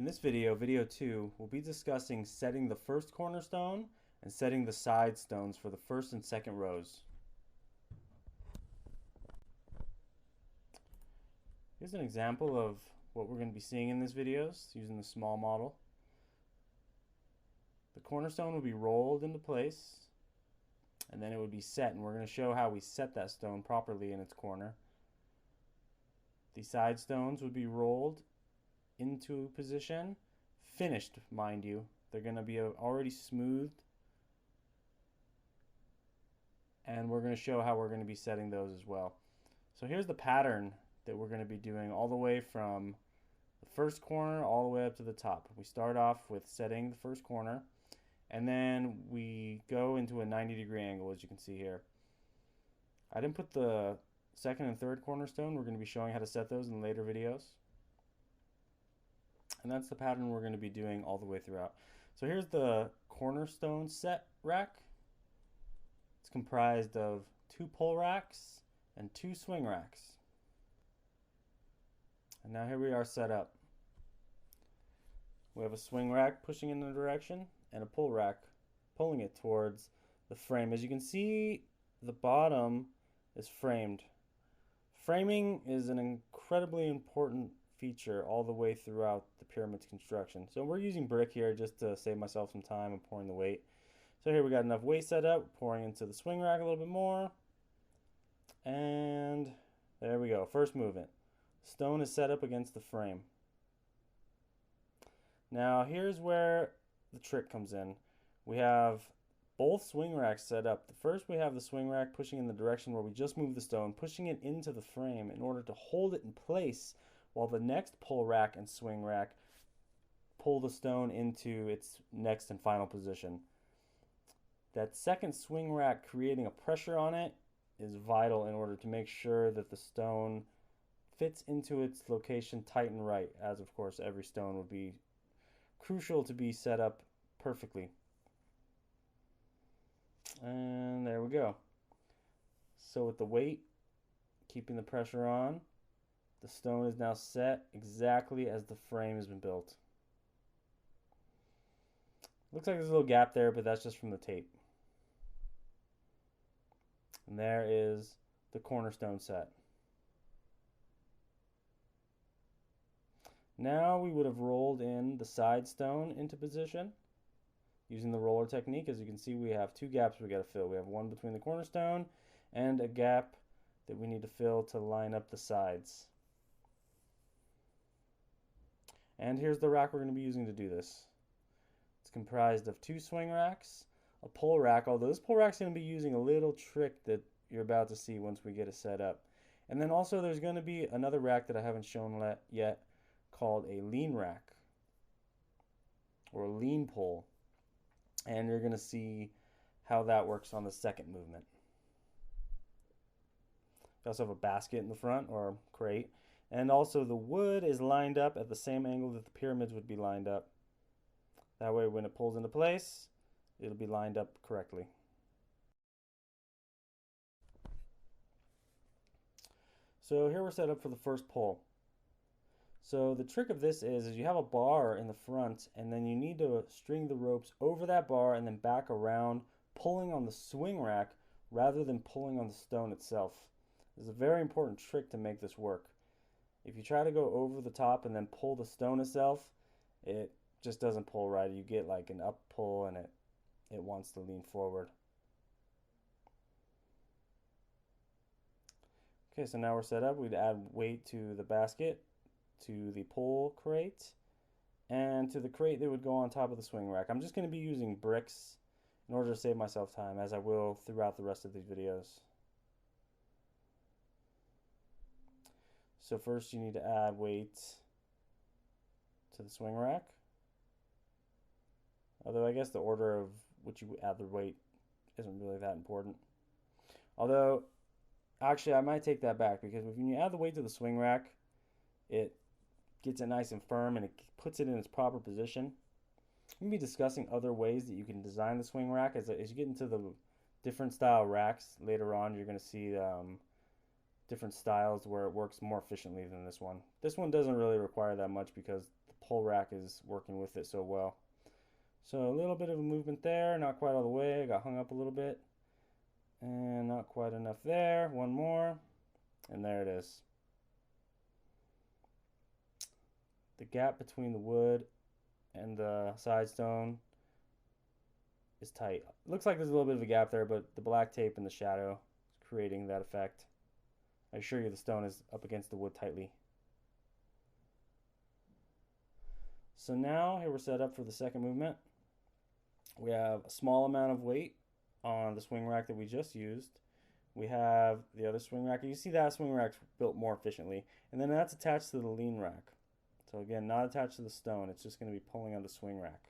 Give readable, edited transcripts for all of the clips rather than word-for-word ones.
In this video, video 2, we'll be discussing setting the first cornerstone and setting the side stones for the first and second rows. Here's an example of what we're going to be seeing in this video using the small model. The cornerstone will be rolled into place and then it would be set, and we're going to show how we set that stone properly in its corner. The side stones would be rolled into position, finished, mind you. They're going to be already smoothed, and we're going to show how we're going to be setting those as well. So here's the pattern that we're going to be doing all the way from the first corner all the way up to the top. We start off with setting the first corner, and then we go into a 90-degree angle, as you can see here. I didn't put the second and third cornerstone. We're going to be showing how to set those in later videos. And that's the pattern we're going to be doing all the way throughout. So here's the cornerstone set rack. It's comprised of 2 pull racks and 2 swing racks. And now here we are set up. We have a swing rack pushing in the direction and a pull rack pulling it towards the frame. As you can see, the bottom is framed. Framing is an incredibly important feature all the way throughout the pyramid's construction. So we're using brick here just to save myself some time and pouring the weight. So here we got enough weight set up, pouring into the swing rack a little bit more. And there we go, first movement. Stone is set up against the frame. Now here's where the trick comes in. We have both swing racks set up. First we have the swing rack pushing in the direction where we just moved the stone, pushing it into the frame in order to hold it in place, while the next pull rack and swing rack pull the stone into its next and final position. That second swing rack creating a pressure on it is vital in order to make sure that the stone fits into its location tight and right, as of course every stone would be crucial to be set up perfectly. And there we go. So with the weight keeping the pressure on, the stone is now set exactly as the frame has been built. Looks like there's a little gap there, but that's just from the tape. And there is the cornerstone set. Now we would have rolled in the side stone into position using the roller technique. As you can see, we have 2 gaps we got to fill. We have one between the cornerstone and a gap that we need to fill to line up the sides. And here's the rack we're going to be using to do this. It's comprised of 2 swing racks, a pull rack, although this pull rack's going to be using a little trick that you're about to see once we get it set up. And then also there's going to be another rack that I haven't shown yet called a lean rack or a lean pull. And you're going to see how that works on the second movement. We also have a basket in the front, or crate. And also the wood is lined up at the same angle that the pyramids would be lined up. That way when it pulls into place, it'll be lined up correctly. So here we're set up for the first pull. So the trick of this is you have a bar in the front, and then you need to string the ropes over that bar and then back around, pulling on the swing rack rather than pulling on the stone itself. This is a very important trick to make this work. If you try to go over the top and then pull the stone itself, it just doesn't pull right. You get like an up pull and it wants to lean forward. Okay, so now we're set up. We'd add weight to the basket, to the pull crate, and to the crate that would go on top of the swing rack. I'm just going to be using bricks in order to save myself time, as I will throughout the rest of these videos. So first you need to add weight to the swing rack. Although I guess the order of which you add the weight isn't really that important. Although, actually I might take that back, because when you add the weight to the swing rack, it gets it nice and firm and it puts it in its proper position. We'll be discussing other ways that you can design the swing rack. As you get into the different style racks later on, you're going to see different styles where it works more efficiently than this one. This one doesn't really require that much because the whole rack is working with it so well. So a little bit of a movement there, not quite all the way, got hung up a little bit. And not quite enough there, one more, and there it is. The gap between the wood and the side stone is tight. Looks like there's a little bit of a gap there, but the black tape in the shadow is creating that effect. I assure you the stone is up against the wood tightly. So now here we're set up for the second movement. We have a small amount of weight on the swing rack that we just used. We have the other swing rack. You see that swing rack's built more efficiently. And then that's attached to the lean rack. So again, not attached to the stone. It's just going to be pulling on the swing rack.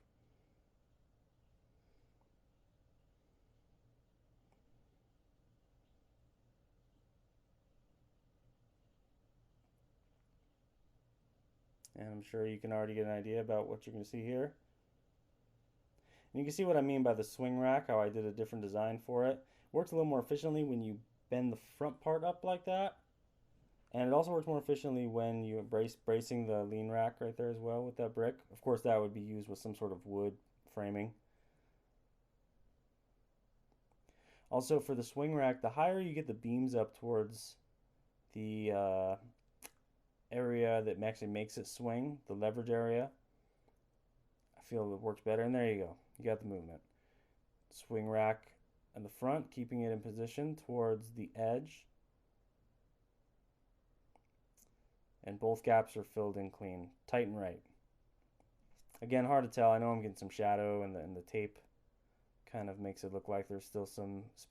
And I'm sure you can already get an idea about what you're going to see here. And you can see what I mean by the swing rack, how I did a different design for it. Works a little more efficiently when you bend the front part up like that. And it also works more efficiently when you're bracing the lean rack right there as well with that brick. Of course, that would be used with some sort of wood framing. Also, for the swing rack, the higher you get the beams up towards the area that actually makes it swing, the leverage area, I feel it works better. And there you go. You got the movement. Swing rack in the front, keeping it in position towards the edge. And both gaps are filled in clean, tight and right. Again, hard to tell. I know I'm getting some shadow, and the tape kind of makes it look like there's still some space